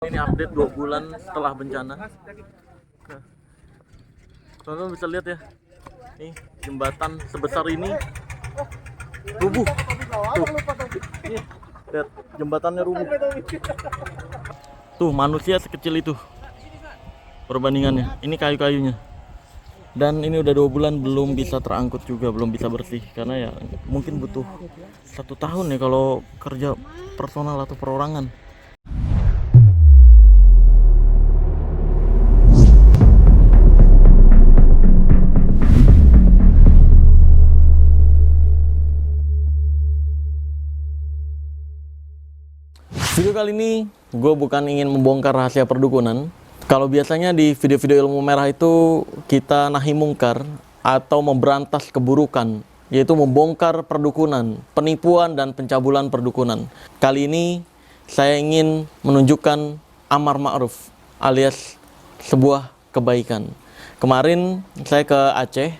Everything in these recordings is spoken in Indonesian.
Ini update 2 bulan setelah bencana. Teman-teman bisa lihat ya, nih jembatan sebesar ini rubuh. Tuh, lihat jembatannya rubuh. Tuh manusia sekecil itu perbandingannya. Ini kayu-kayunya. Dan ini udah 2 bulan belum bisa terangkut juga, belum bisa bersih karena ya mungkin butuh 1 tahun ya kalau kerja personal atau perorangan. Video kali ini gue bukan ingin membongkar rahasia perdukunan. Kalau biasanya di video-video ilmu merah itu kita nahi mungkar atau memberantas keburukan, yaitu membongkar perdukunan, penipuan dan pencabulan perdukunan. Kali ini saya ingin menunjukkan amar ma'ruf alias sebuah kebaikan. Kemarin saya ke Aceh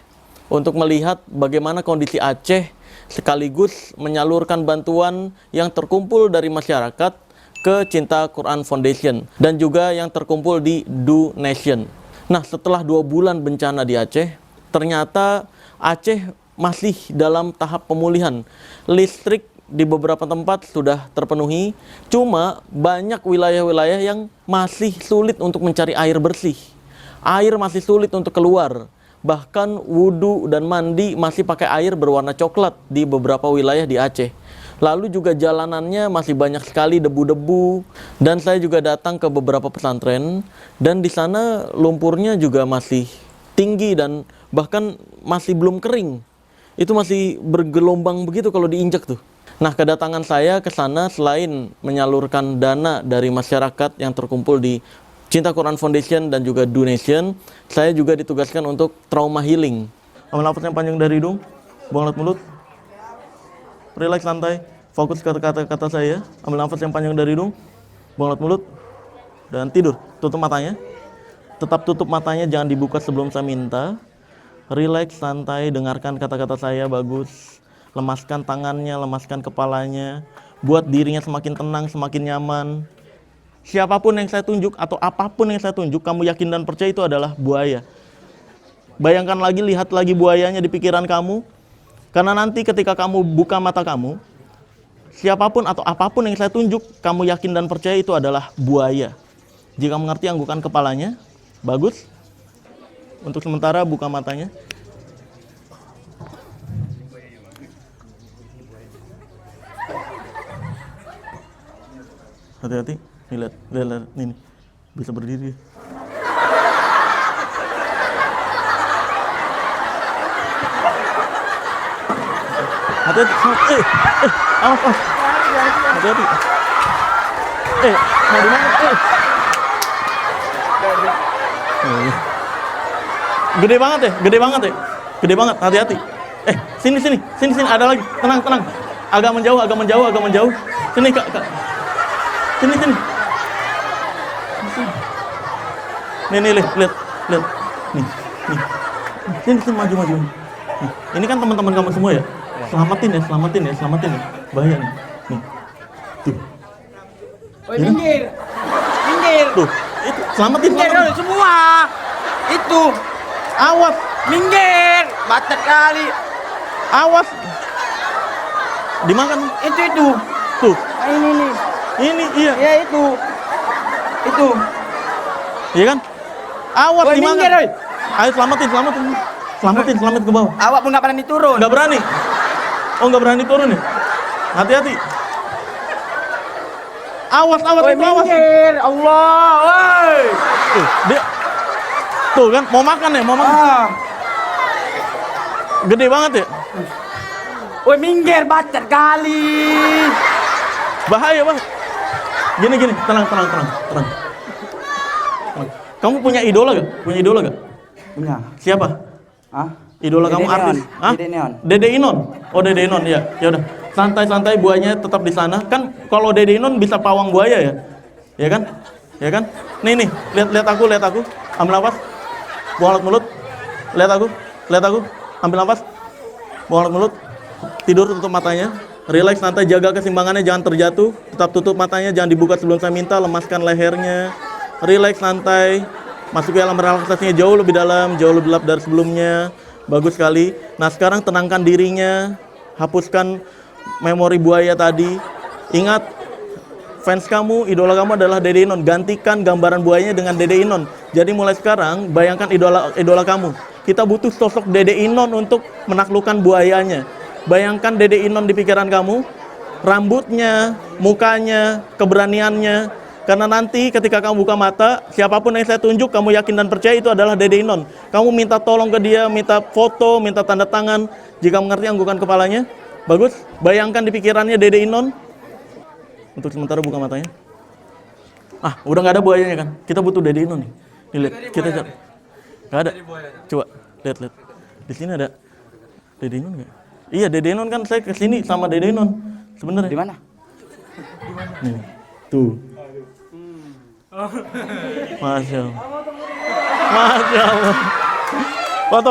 untuk melihat bagaimana kondisi Aceh sekaligus menyalurkan bantuan yang terkumpul dari masyarakat ke Cinta Quran Foundation dan juga yang terkumpul di DoNation. Nah, setelah 2 bulan bencana di Aceh, ternyata Aceh masih dalam tahap pemulihan. Listrik di beberapa tempat sudah terpenuhi, cuma banyak wilayah-wilayah yang masih sulit untuk mencari air bersih. Air masih sulit untuk keluar. Bahkan wudhu dan mandi masih pakai air berwarna coklat di beberapa wilayah di Aceh. Lalu juga jalanannya masih banyak sekali debu-debu. Dan saya juga datang ke beberapa pesantren dan di sana lumpurnya juga masih tinggi dan bahkan masih belum kering. Itu masih bergelombang begitu kalau diinjak tuh. Nah, kedatangan saya ke sana selain menyalurkan dana dari masyarakat yang terkumpul di Cinta Quran Foundation dan juga DoNation, saya juga ditugaskan untuk trauma healing. Ambil nafas yang panjang dari hidung, buang lewat mulut. Relax, santai, fokus ke kata-kata saya. Ambil nafas yang panjang dari hidung, buang lewat mulut, dan tidur. Tutup matanya. Tetap tutup matanya, jangan dibuka sebelum saya minta. Relax, santai, dengarkan kata-kata saya, bagus. Lemaskan tangannya, lemaskan kepalanya. Buat dirinya semakin tenang, semakin nyaman. Siapapun yang saya tunjuk atau apapun yang saya tunjuk, kamu yakin dan percaya itu adalah buaya. Bayangkan lagi, lihat lagi buayanya di pikiran kamu. Karena nanti ketika kamu buka mata kamu, siapapun atau apapun yang saya tunjuk, kamu yakin dan percaya itu adalah buaya. Jika mengerti, anggukan kepalanya. Bagus. Untuk sementara buka matanya. Hati-hati. Nih, lihat, ini bisa berdiri. Hati-hati, awas. Hati-hati. Mau di mana? Gede banget ya. Gede banget, hati-hati. Sini, ada lagi. Tenang. Agak menjauh. Sini, Kak. Sini. Nih, lihat. Nih. Sini, maju. Nih. Ini kan teman-teman kamu semua ya? Selamatin ya. Bahaya nih. Nih. Tuh. Woi, minggir. Tuh, itu selamatin Semua. Itu. Awas, Minggir. Bacot kali. awas. Dimakan. Itu. Tuh. Ini. Iya. Ya itu. Iya kan? Awas, Woi, dimakan. minggir, woi. Ayo selamatin ke bawah. Awak pun nggak berani turun. Nggak berani. Oh, nggak berani turun ya? Hati-hati. Awas. Woi, minggir. Allah, woi. Tuh, dia. Tuh kan, mau makan. Gede banget ya? Woi, minggir, bacot kali. Bahaya banget. Gini, tenang. Kamu punya idola gak? Punya. Siapa? Hah? Idola kamu Dede artis? Neon. Hah? Dede Neon. Dede Inon. Oh, Dede Inon ya. Ya udah. Santai, buayanya tetap di sana. Kan kalau Dede Inon bisa pawang buaya ya. Ya kan? Nih, lihat aku. Ambil nafas. Buang lewat mulut. Lihat aku. Ambil nafas. Buang lewat mulut. Tidur, tutup matanya. Relax, santai, jaga keseimbangannya, jangan terjatuh. Tetap tutup matanya, jangan dibuka sebelum saya minta. Lemaskan lehernya. Relax, santai. Masuk ke dalam relaksasinya jauh lebih dalam, jauh lebih gelap dari sebelumnya. Bagus sekali. Nah, sekarang tenangkan dirinya. Hapuskan memori buaya tadi. Ingat, fans kamu, idola kamu adalah Dede Inon. Gantikan gambaran buayanya dengan Dede Inon. Jadi mulai sekarang, bayangkan idola kamu. Kita butuh sosok Dede Inon untuk menaklukkan buayanya. Bayangkan Dede Inon di pikiran kamu, rambutnya, mukanya, keberaniannya. Karena nanti ketika kamu buka mata, siapapun yang saya tunjuk, kamu yakin dan percaya itu adalah Dede Inon. Kamu minta tolong ke dia, minta foto, minta tanda tangan. Jika mengerti, anggukan kepalanya. Bagus. Bayangkan di pikirannya Dede Inon. Untuk sementara buka matanya. Ah, udah nggak ada buayanya kan? Kita butuh Dede Inon nih. Nih, lihat, kita cari. Nggak ada. Coba, lihat. Di sini ada Dede Inon nggak? Iya, Dede Inon kan saya kesini sama Dede Inon sebenarnya. Di mana? Nih, tuh. Masya Allah. Masya Allah. Foto.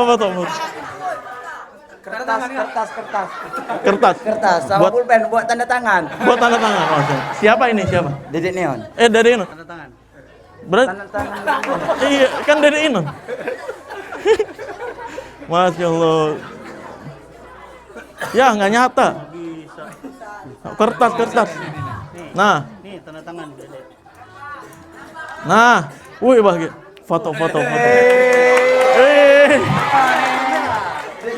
Kertas. Sama pulpen buat tanda tangan. Buat tanda tangan. Masya Allah. Siapa ini? Siapa? Dede Neon. Dede Inon. Tanda tangan. Berarti Tanda tangan. iya, kan Dede Inon. Masya Allah. Ya, nggak nyata. Kertas. Nah. Nih tanda tangan Dede. Nah. Wih, bahagia. Foto. Dede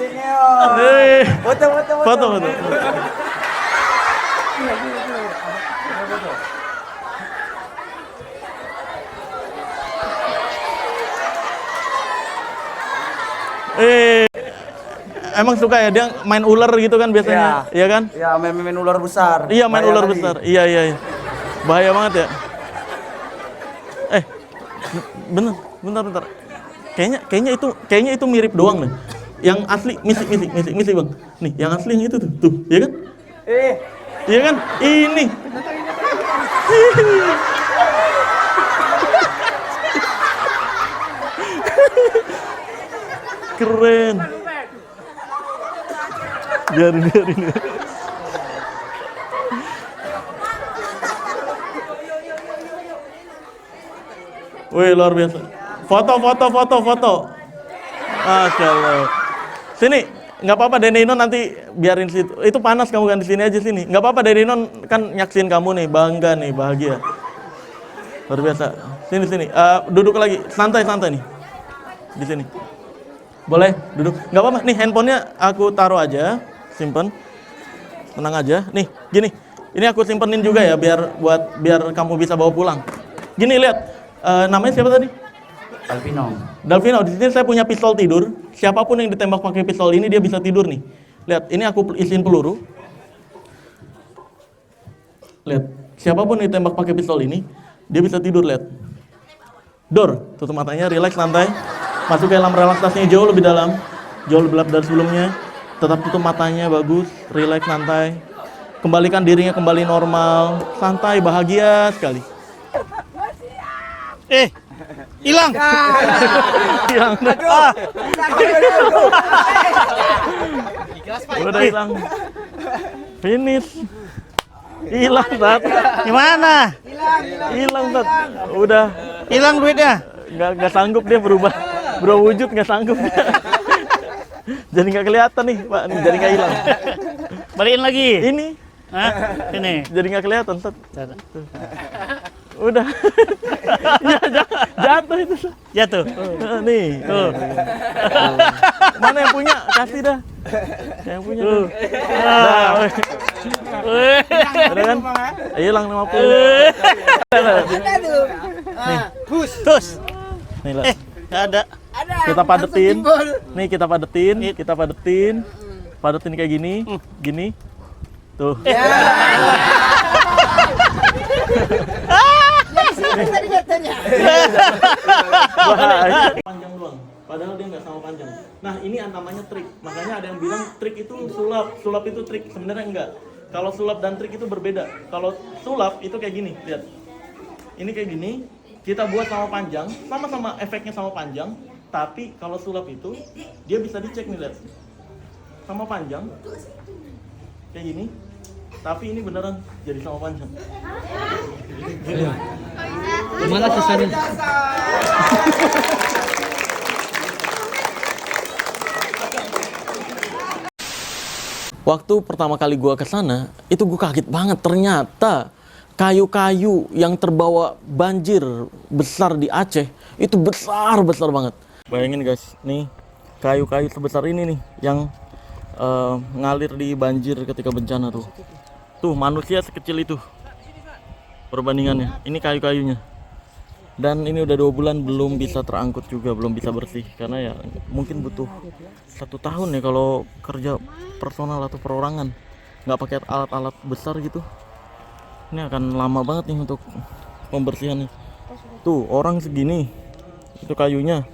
Neon. Foto. Emang suka ya dia main ular gitu kan biasanya, iya kan? Ya, main ular besar. Iya, main Bahaya ular kali. besar. Iya. Bahaya banget ya. Bentar. Kayaknya itu mirip doang nih. Yang asli misi Bang. Nih, yang asli yang itu tuh. Tuh, iya kan? Iya kan? Ini. Keren. Biarin. Wih, luar biasa. Foto. Masya Allah. Sini, nggak apa-apa Dede Inon nanti biarin situ. Itu panas kamu kan di sini aja sini. Nggak apa-apa Dede Inon kan nyaksin kamu nih, bangga nih, bahagia. Luar biasa. Sini. Duduk lagi, santai nih. Di sini. Boleh duduk. Nggak apa-apa. Nih handphonenya aku taruh aja, simpen. Tenang aja. Nih, gini. Ini aku simpenin juga ya biar kamu bisa bawa pulang. Gini lihat. Namanya siapa tadi? Dalvino. Di sini saya punya pistol tidur. Siapapun yang ditembak pakai pistol ini dia bisa tidur nih. Lihat, ini aku isiin peluru. Lihat, siapapun yang ditembak pakai pistol ini dia bisa tidur, lihat. Tutup matanya, relax, santai. Masuk ke dalam relaksasinya jauh lebih dalam, jauh lebih gelap dari sebelumnya. Tetap tutup matanya, bagus, relax, santai. Kembalikan dirinya kembali normal, santai, bahagia sekali. Hilang. Hilang. Udah hilang. Finish. Hilang, Tat. Gimana? Hilang, Tat. Udah. Hilang duitnya? Nggak sanggup dia berubah wujud, nggak sanggup. Jadi nggak kelihatan nih, Pak. Jadi nggak hilang. Balikin lagi. Ini. Hah? Ini. Jadi nggak kelihatan, Tat. Udah. Ya, jatuh itu. Jatuh. Nih. Tuh. Mana yang punya? Kasih dah. Yang punya. Tuh. Nah, udah kan? Hilang 50. Terus. Nih, lah. Nggak ada. Kita padetin. Nih, kita padetin. Padetin kayak gini. Gini. Tuh. Panjang doang, padahal dia nggak sama panjang. Nah, ini namanya trik. Makanya ada yang bilang trik itu sulap itu trik. Sebenarnya enggak. Kalau sulap dan trik itu berbeda. Kalau sulap itu kayak gini, lihat. Ini kayak gini, kita buat sama panjang, sama-sama efeknya sama panjang. Tapi kalau sulap itu dia bisa dicek nih, lihat. Sama panjang, kayak gini. Tapi ini beneran jadi sama Panca. Gimana sisanya? Waktu pertama kali gua ke sana, itu gua kaget banget. Ternyata kayu-kayu yang terbawa banjir besar di Aceh itu besar banget. Bayangin guys, nih kayu-kayu sebesar ini nih yang ngalir di banjir ketika bencana tuh. Tuh manusia sekecil itu perbandingannya. Ini kayu-kayunya. Dan ini udah 2 bulan belum bisa terangkut juga, belum bisa bersih karena ya mungkin butuh 1 tahun ya kalau kerja personal atau perorangan, nggak pakai alat-alat besar gitu. Ini akan lama banget nih untuk pembersihannya. Tuh orang segini, itu kayunya.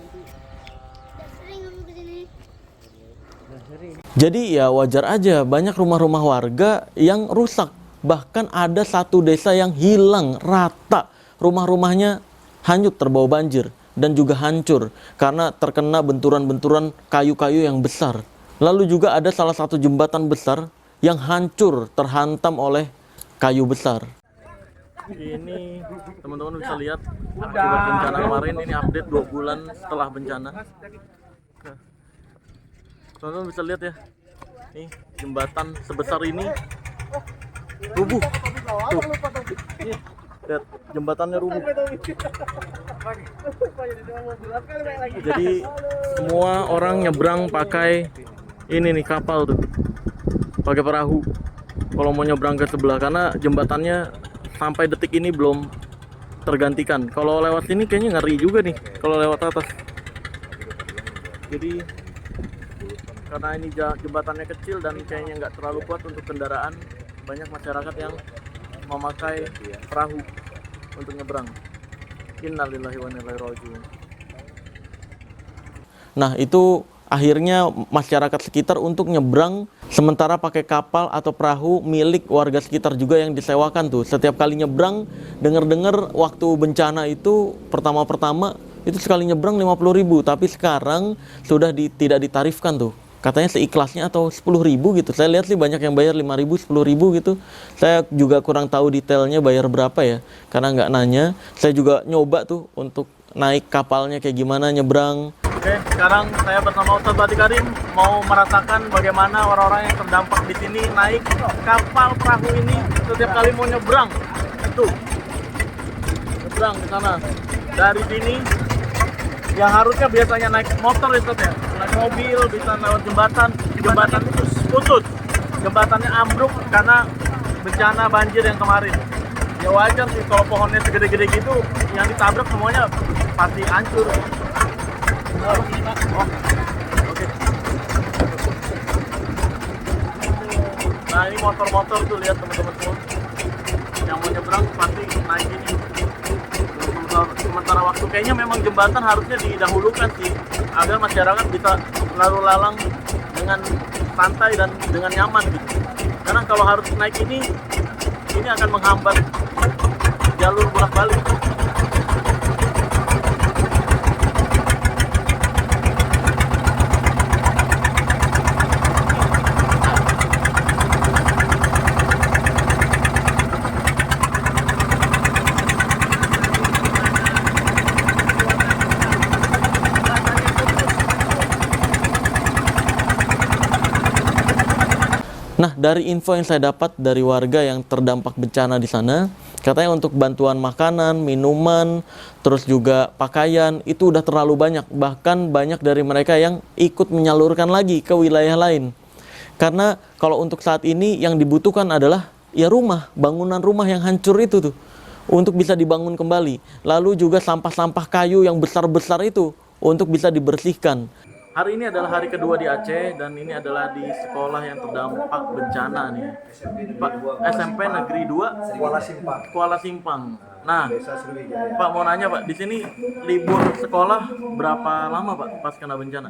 Jadi ya wajar aja banyak rumah-rumah warga yang rusak. Bahkan ada 1 desa yang hilang rata, rumah-rumahnya hanyut terbawa banjir dan juga hancur karena terkena benturan-benturan kayu-kayu yang besar. Lalu juga ada salah satu jembatan besar yang hancur terhantam oleh kayu besar. Ini teman-teman bisa lihat akibat bencana kemarin, ini update 2 bulan setelah bencana. Teman-teman bisa lihat ya, nih jembatan sebesar ini rubuh. Tuh. Lihat, jembatannya rubuh. Jadi semua orang nyebrang pakai ini nih kapal tuh, pakai perahu kalau mau nyebrang ke sebelah karena jembatannya sampai detik ini belum tergantikan. Kalau lewat sini kayaknya ngeri juga nih kalau lewat atas. Jadi karena ini jembatannya kecil dan kayaknya nggak terlalu kuat untuk kendaraan, banyak masyarakat yang memakai perahu untuk nyebrang. Innalillahi wa inna ilaihi raji'un. Nah, itu akhirnya masyarakat sekitar untuk nyebrang sementara pakai kapal atau perahu milik warga sekitar juga yang disewakan tuh. Setiap kali nyebrang, dengar-dengar waktu bencana itu pertama-pertama itu sekali nyebrang 50.000, tapi sekarang sudah tidak ditarifkan tuh. Katanya seikhlasnya atau 10.000 gitu. Saya lihat sih banyak yang bayar 5.000, 10.000 gitu. Saya juga kurang tahu detailnya bayar berapa ya, karena nggak nanya. Saya juga nyoba tuh untuk naik kapalnya kayak gimana nyebrang. Oke, sekarang saya bersama Ustadz Bati Karim mau merasakan bagaimana orang-orang yang terdampak di sini naik kapal perahu ini setiap kali mau nyebrang. Tuh, nyebrang ke sana. Dari sini yang harusnya biasanya naik motor itu ya, naik mobil bisa lewat jembatan itu putus, jembatannya ambruk karena bencana banjir yang kemarin. Ya wajar sih kalau pohonnya segede-gede gitu, yang ditabrak semuanya pasti hancur. Oke. Nah ini motor-motor tuh, lihat teman-teman semua, yang mau nyebrang pasti naik ini. Sementara waktu kayaknya memang jembatan harusnya didahulukan sih agar masyarakat bisa lalu lalang dengan santai dan dengan nyaman gitu. Karena kalau harus naik ini akan menghambat jalur bolak-balik. Nah, dari info yang saya dapat dari warga yang terdampak bencana di sana, katanya untuk bantuan makanan, minuman, terus juga pakaian, itu udah terlalu banyak. Bahkan banyak dari mereka yang ikut menyalurkan lagi ke wilayah lain. Karena kalau untuk saat ini yang dibutuhkan adalah ya rumah, bangunan rumah yang hancur itu tuh, untuk bisa dibangun kembali. Lalu juga sampah-sampah kayu yang besar-besar itu untuk bisa dibersihkan. Hari ini adalah hari kedua di Aceh dan ini adalah di sekolah yang terdampak bencana nih. Pak, SMP Negeri 2 Kuala Simpang. Nah, Desa Sriwijaya. Pak mau nanya Pak, di sini libur sekolah berapa lama Pak pas kena bencana?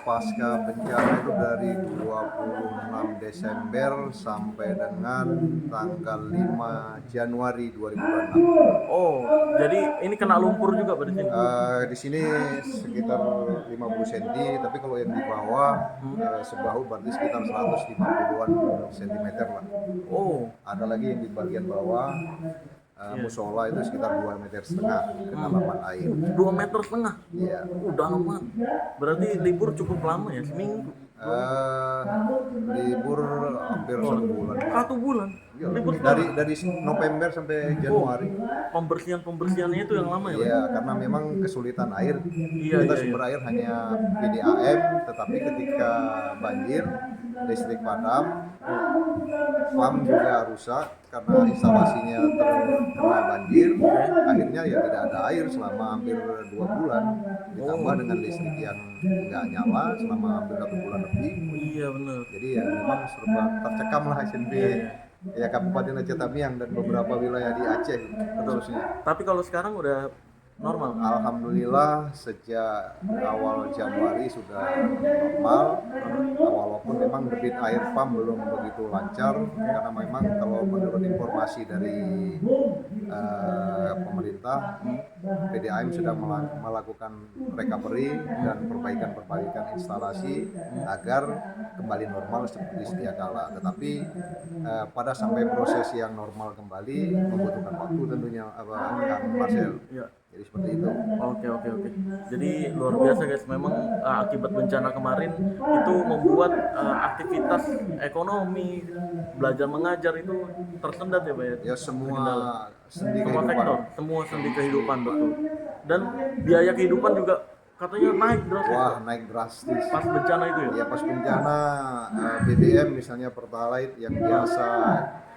Pasca bencana itu dari 26 Desember sampai dengan tanggal 5 Januari 2026. Oh, jadi ini kena lumpur juga Pak di sini? Di sini sekitar 50 cm, tapi kalau yang di bawah sebahu berarti sekitar 150-an sentimeter lah. Oh, Ada lagi yang di bagian bawah musola itu sekitar 2,5 meter kedalaman air. 2,5 meter. Iya. Udah lama. Berarti libur cukup lama ya, seminggu. Libur hampir 1 bulan. 1 bulan. Iya, Libur dari November sampai Januari. pembersihannya itu yang lama ya Pak? Iya, karena memang kesulitan air. Iya, Kita iya, sumber air hanya PDAM, tetapi ketika banjir, listrik padam, PAM juga rusak karena instalasinya terkena banjir. Akhirnya ya tidak ada air selama hampir 2 bulan. Ditambah dengan listrik yang nggak nyala selama hampir 1 bulan lebih. Iya benar. Jadi ya memang serba tercekam lah SNB. Ya Kabupaten Aceh Tamiang dan beberapa wilayah di Aceh khususnya. Tapi kalau sekarang udah normal. Alhamdulillah sejak awal Januari sudah normal, walaupun memang debit air PAM belum begitu lancar karena memang kalau menurut informasi dari pemerintah, PDAM sedang melakukan recovery dan perbaikan instalasi agar kembali normal seperti sedia kala. Tetapi pada sampai proses yang normal kembali membutuhkan waktu tentunya, Kang Marcel. Iya. Jadi seperti itu. Oke. Jadi luar biasa guys, memang akibat bencana kemarin itu membuat aktivitas ekonomi, belajar mengajar itu tersendat ya Pak ya? Ya semua Semua sendi kehidupan. sektor, semua sendi kehidupan betul. Dan biaya kehidupan juga katanya naik drastis. Wah, naik drastis. Pas bencana itu ya? Ya pas bencana BBM misalnya Pertalite yang biasa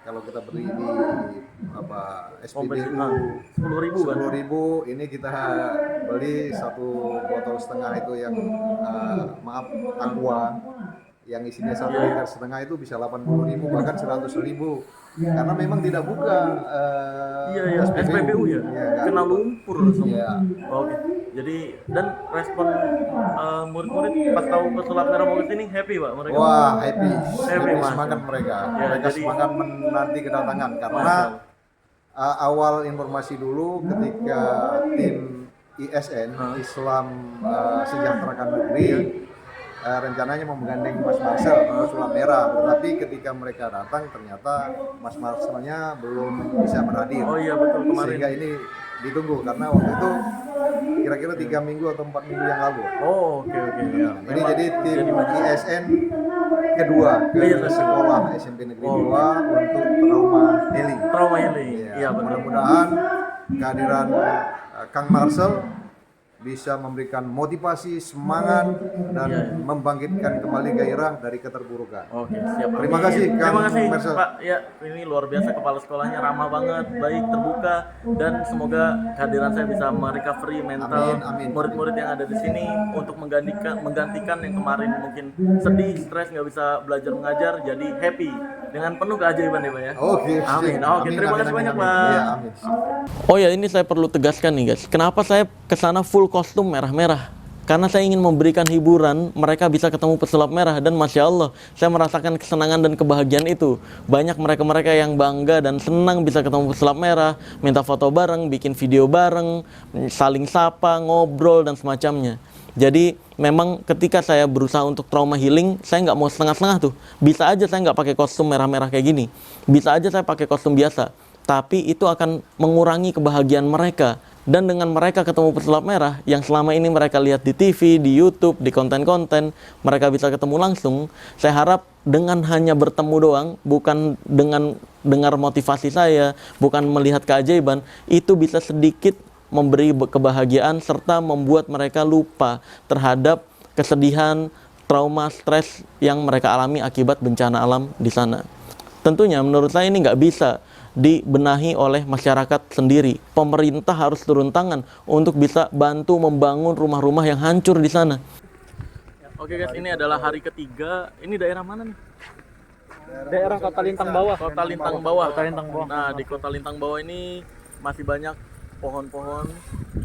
kalau kita beli di SPBU 10.000 kan? 10.000, ini kita beli 1,5 botol itu yang maaf aqua yang isinya 1,5 liter itu bisa 80.000 bahkan 100.000 karena memang tidak buka Iya, SPBU ya? nggak Kena buka. lumpur semua. Iya. Oke. Jadi dan respon murid-murid pas tahu pesulap merah mau kesini happy Pak mereka? Wah, happy Mas. semangat mereka. Ya, Mereka jadi- semangat menanti kedatangan karena awal informasi dulu ketika tim ISN Islam Sejahterakan Negeri rencananya mau menggandeng Mas Marcel pesulap merah, tetapi ketika mereka datang ternyata Mas Marcelnya belum bisa berhadir. Oh iya betul kemarin. Sehingga ini ditunggu karena waktu itu kira-kira 3 minggu atau 4 minggu yang lalu. Oh, oke. Ini jadi tim ISN kedua ke sekolah SMP Negeri 2 untuk trauma healing. Iya betul. Mudah-mudahan kehadiran Kang Marcel bisa memberikan motivasi, semangat, dan membangkitkan kembali gairah dari keterburukan. Oke, siap. Terima kasih, Kang Terima kasih, Marcel. Pak. Ya, ini luar biasa, kepala sekolahnya ramah banget, baik, terbuka, dan semoga kehadiran saya bisa merecovery mental Amin. murid-murid yang ada di sini untuk menggantikan yang kemarin mungkin sedih, stres, nggak bisa belajar mengajar, jadi happy dengan penuh keajaiban ya, Pak ya. Oke, Amin. Oke, terima kasih banyak, Pak. Ya, amin. Oh ya, ini saya perlu tegaskan nih guys, kenapa saya kesana full kostum merah-merah? Karena saya ingin memberikan hiburan, mereka bisa ketemu pesulap merah, dan Masya Allah, saya merasakan kesenangan dan kebahagiaan itu. Banyak mereka-mereka yang bangga dan senang bisa ketemu pesulap merah, minta foto bareng, bikin video bareng, saling sapa, ngobrol, dan semacamnya. Jadi memang ketika saya berusaha untuk trauma healing, saya nggak mau setengah-setengah tuh. Bisa aja saya nggak pakai kostum merah-merah kayak gini. Bisa aja saya pakai kostum biasa. Tapi itu akan mengurangi kebahagiaan mereka. Dan dengan mereka ketemu pesulap merah yang selama ini mereka lihat di TV, di YouTube, di konten-konten, mereka bisa ketemu langsung. Saya harap dengan hanya bertemu doang, bukan dengan dengar motivasi saya, bukan melihat keajaiban, itu bisa sedikit memberi kebahagiaan serta membuat mereka lupa terhadap kesedihan, trauma, stres yang mereka alami akibat bencana alam di sana. Tentunya menurut saya ini nggak bisa dibenahi oleh masyarakat sendiri. Pemerintah harus turun tangan untuk bisa bantu membangun rumah-rumah yang hancur di sana. Oke guys, ini adalah hari ketiga. Ini daerah mana nih? Daerah Kota Lintang Bawah. Kota Lintang Bawah. Kota Lintang Bawah. Nah, di Kota Lintang Bawah ini masih banyak pohon-pohon,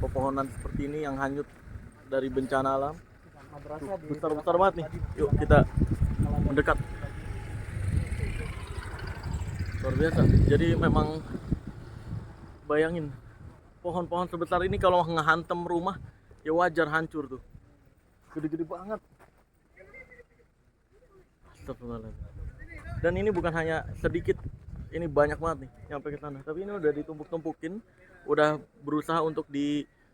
pepohonan seperti ini yang hanyut dari bencana alam. Tuh, besar-besar banget nih. Yuk kita mendekat. Luar biasa. Jadi memang bayangin pohon-pohon sebesar ini kalau ngehantem rumah ya wajar hancur tuh. Gede-gede banget. Astagfirullahaladzim. Dan ini bukan hanya sedikit, ini banyak banget nih nyampe ke sana. Tapi ini udah ditumpuk-tumpukin, udah berusaha untuk diatur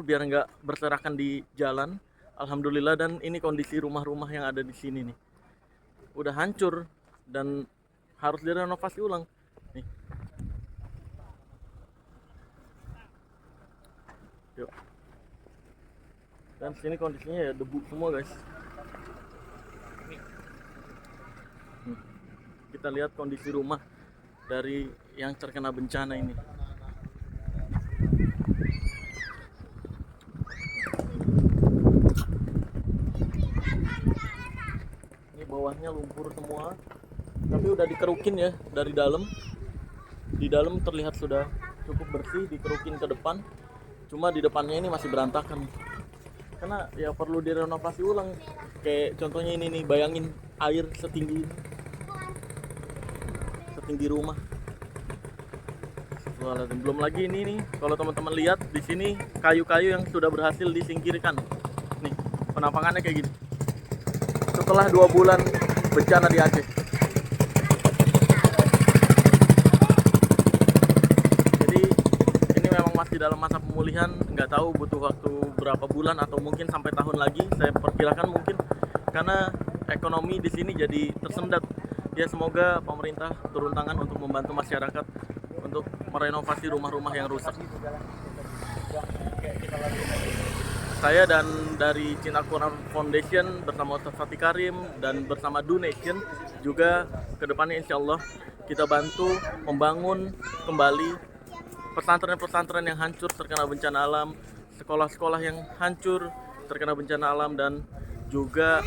biar nggak berserakan di jalan. Alhamdulillah, dan ini kondisi rumah-rumah yang ada di sini nih. Udah hancur dan harus direnovasi ulang. Nih. Yuk. Dan sini kondisinya ya debu semua guys. Kita lihat kondisi rumah dari yang terkena bencana ini. Ini bawahnya lumpur semua, tapi udah dikerukin ya dari dalam. Di dalam terlihat sudah cukup bersih, dikerukin ke depan. Cuma di depannya ini masih berantakan. Karena ya perlu direnovasi ulang. Kayak contohnya ini nih, bayangin air setinggi ini. Tinggi rumah. Belum lagi ini nih, kalau teman-teman lihat di sini kayu-kayu yang sudah berhasil disingkirkan. Nih, penampangannya kayak gini. Setelah 2 bulan bencana di Aceh. Jadi ini memang masih dalam masa pemulihan, nggak tahu butuh waktu berapa bulan atau mungkin sampai tahun lagi. Saya perkirakan mungkin karena ekonomi di sini jadi tersendat. Ya semoga pemerintah turun tangan untuk membantu masyarakat untuk merenovasi rumah-rumah yang rusak. Saya dan dari Cinta Quran Foundation bersama Ustaz Fatih Karim dan bersama Donation juga kedepannya insya Allah kita bantu membangun kembali pesantren-pesantren yang hancur terkena bencana alam, sekolah-sekolah yang hancur terkena bencana alam, dan juga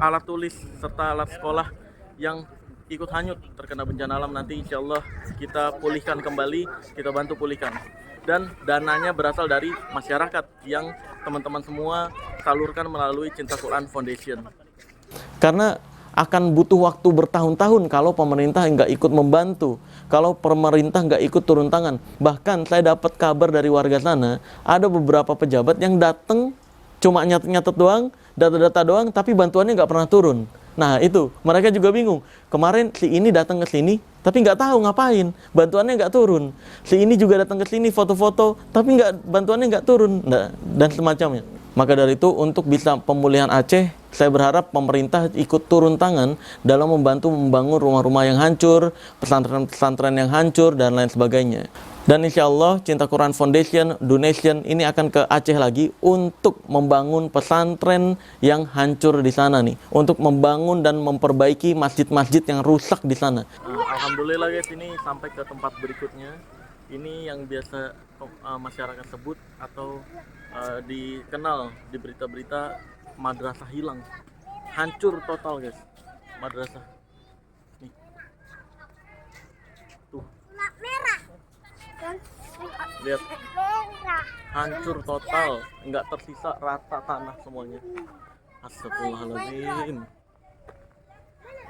alat tulis serta alat sekolah yang ikut hanyut terkena bencana alam. Nanti insya Allah kita pulihkan kembali, kita bantu pulihkan. Dan dananya berasal dari masyarakat yang teman-teman semua salurkan melalui Cinta Quran Foundation. Karena akan butuh waktu bertahun-tahun kalau pemerintah nggak ikut membantu, kalau pemerintah nggak ikut turun tangan. Bahkan saya dapat kabar dari warga sana, ada beberapa pejabat yang datang cuma nyatet-nyatet doang, data-data doang, tapi bantuannya nggak pernah turun. Nah itu, mereka juga bingung. Kemarin si ini datang ke sini, tapi nggak tahu ngapain, bantuannya nggak turun. Si ini juga datang ke sini foto-foto, tapi bantuannya nggak turun, nah, dan semacamnya. Maka dari itu, untuk bisa pemulihan Aceh, saya berharap pemerintah ikut turun tangan dalam membantu membangun rumah-rumah yang hancur, pesantren-pesantren yang hancur, dan lain sebagainya. Dan insya Allah Cinta Quran Foundation, Donation ini akan ke Aceh lagi untuk membangun pesantren yang hancur di sana nih, untuk membangun dan memperbaiki masjid-masjid yang rusak di sana. Alhamdulillah guys, ini sampai ke tempat berikutnya. Ini yang biasa masyarakat sebut atau dikenal di berita-berita madrasah hilang, hancur total guys, madrasah. Nih. Tuh. Lihat, hancur total, nggak tersisa, rata tanah semuanya. Astagfirullahaladzim.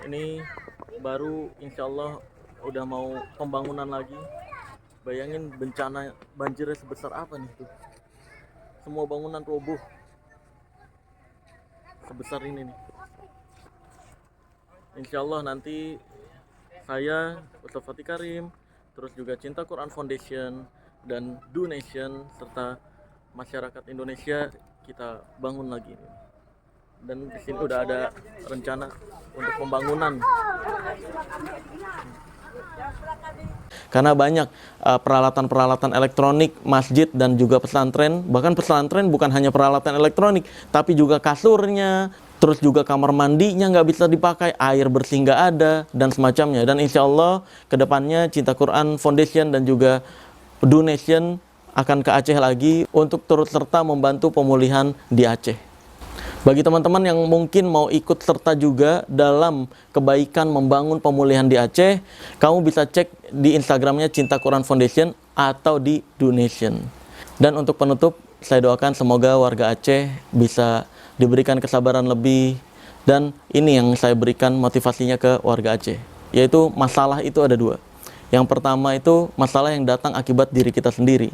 Ini baru insya Allah udah mau pembangunan lagi. Bayangin bencana banjirnya sebesar apa nih tuh. Semua bangunan roboh sebesar ini nih. Insya Allah nanti saya, Ustaz Fatih Karim, terus juga Cinta Quran Foundation dan Donation serta masyarakat Indonesia kita bangun lagi. Dan di sini udah ada rencana untuk pembangunan. Karena banyak peralatan-peralatan elektronik masjid dan juga pesantren, bahkan pesantren bukan hanya peralatan elektronik, tapi juga kasurnya, terus juga kamar mandinya nggak bisa dipakai, air bersih nggak ada, dan semacamnya. Dan insya Allah kedepannya Cinta Quran Foundation dan juga Donation akan ke Aceh lagi untuk turut serta membantu pemulihan di Aceh. Bagi teman-teman yang mungkin mau ikut serta juga dalam kebaikan membangun pemulihan di Aceh, kamu bisa cek di Instagramnya Cinta Quran Foundation atau di donation. Dan untuk penutup, saya doakan semoga warga Aceh bisa diberikan kesabaran lebih, dan ini yang saya berikan motivasinya ke warga Aceh, yaitu masalah itu ada dua. Yang pertama itu masalah yang datang akibat diri kita sendiri,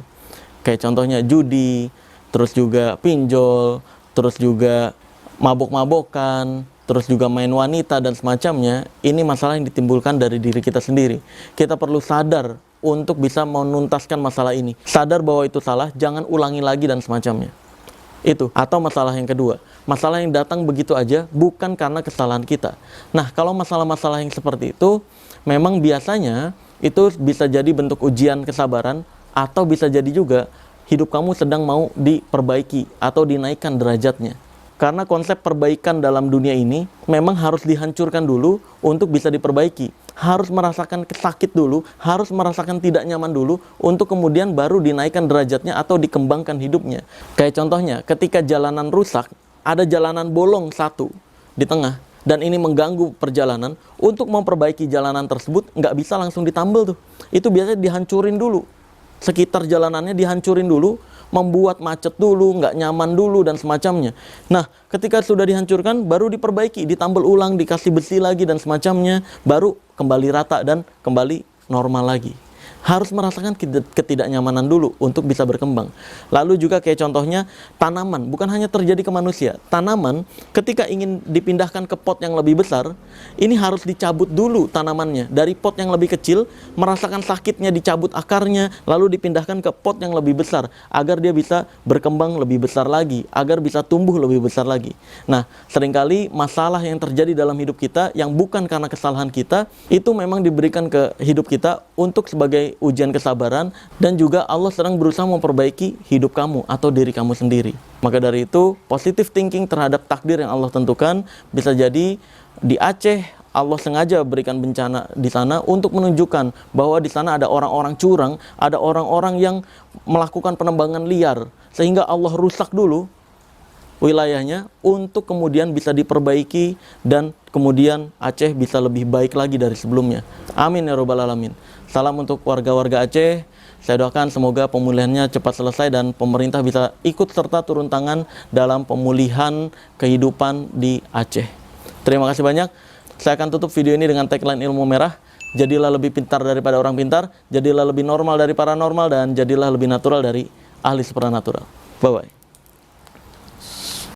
kayak contohnya judi, terus juga pinjol, terus juga mabok-mabokan, terus juga main wanita dan semacamnya. Ini masalah yang ditimbulkan dari diri kita sendiri. Kita perlu sadar untuk bisa menuntaskan masalah ini. Sadar bahwa itu salah, jangan ulangi lagi dan semacamnya. Itu. Atau masalah yang kedua, masalah yang datang begitu aja bukan karena kesalahan kita. Nah, kalau masalah-masalah yang seperti itu memang biasanya itu bisa jadi bentuk ujian kesabaran, atau bisa jadi juga hidup kamu sedang mau diperbaiki atau dinaikkan derajatnya. Karena konsep perbaikan dalam dunia ini memang harus dihancurkan dulu untuk bisa diperbaiki. Harus merasakan sakit dulu, harus merasakan tidak nyaman dulu, untuk kemudian baru dinaikkan derajatnya atau dikembangkan hidupnya. Kayak contohnya, ketika jalanan rusak, ada jalanan bolong satu di tengah, dan ini mengganggu perjalanan. Untuk memperbaiki jalanan tersebut, nggak bisa langsung ditambal tuh. Itu biasanya dihancurin dulu. Sekitar jalanannya dihancurin dulu, membuat macet dulu, nggak nyaman dulu, dan semacamnya. Nah, ketika sudah dihancurkan, baru diperbaiki, ditambal ulang, dikasih besi lagi, dan semacamnya, baru kembali rata dan kembali normal lagi. Harus merasakan ketidaknyamanan dulu untuk bisa berkembang. Lalu juga kayak contohnya tanaman, bukan hanya terjadi ke manusia. Tanaman ketika ingin dipindahkan ke pot yang lebih besar, ini harus dicabut dulu tanamannya. Dari pot yang lebih kecil, merasakan sakitnya, dicabut akarnya, lalu dipindahkan ke pot yang lebih besar, agar dia bisa berkembang lebih besar lagi, agar bisa tumbuh lebih besar lagi. Nah, seringkali masalah yang terjadi dalam hidup kita, yang bukan karena kesalahan kita, itu memang diberikan ke hidup kita untuk sebagai ujian kesabaran, dan juga Allah sedang berusaha memperbaiki hidup kamu atau diri kamu sendiri. Maka dari itu, positive thinking terhadap takdir yang Allah tentukan. Bisa jadi di Aceh Allah sengaja berikan bencana di sana untuk menunjukkan bahwa di sana ada orang-orang curang, ada orang-orang yang melakukan penembangan liar, sehingga Allah rusak dulu wilayahnya untuk kemudian bisa diperbaiki, dan kemudian Aceh bisa lebih baik lagi dari sebelumnya. Amin ya robbal alamin. Salam untuk warga-warga Aceh. Saya doakan semoga pemulihannya cepat selesai dan pemerintah bisa ikut serta turun tangan dalam pemulihan kehidupan di Aceh. Terima kasih banyak. Saya akan tutup video ini dengan tagline ilmu merah. Jadilah lebih pintar daripada orang pintar, jadilah lebih normal dari paranormal, dan jadilah lebih natural dari ahli supranatural. Bye-bye.